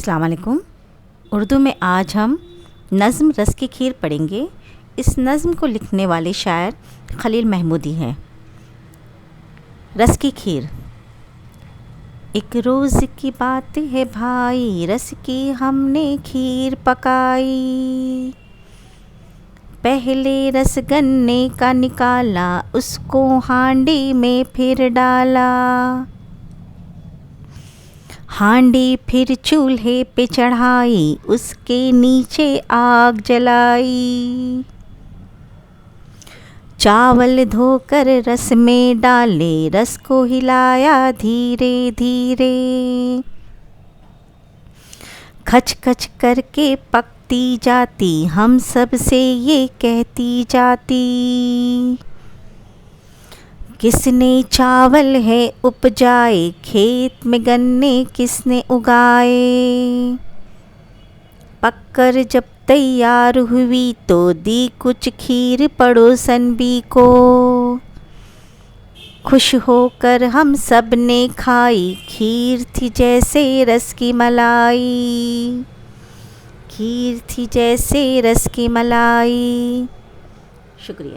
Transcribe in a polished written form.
अस्सलाम वालेकुम। उर्दू में आज हम नज़्म रस की खीर पढ़ेंगे। इस नज़्म को लिखने वाले शायर खलील महमूदी हैं। रस की खीर। एक रोज़ की बात है भाई, रस की हमने खीर पकाई। पहले रस गन्ने का निकाला, उसको हांडी में फिर डाला। हांडी फिर चूल्हे पे चढ़ाई, उसके नीचे आग जलाई। चावल धोकर रस में डाले, रस को हिलाया धीरे धीरे। खच खच करके पकती जाती, हम सब से ये कहती जाती। किसने चावल है उपजाए, खेत में गन्ने किसने उगाए। पककर जब तैयार हुई तो दी कुछ खीर पड़ोसन भी को। खुश होकर हम सब ने खाई, खीर थी जैसे रस की मलाई। खीर थी जैसे रस की मलाई। शुक्रिया।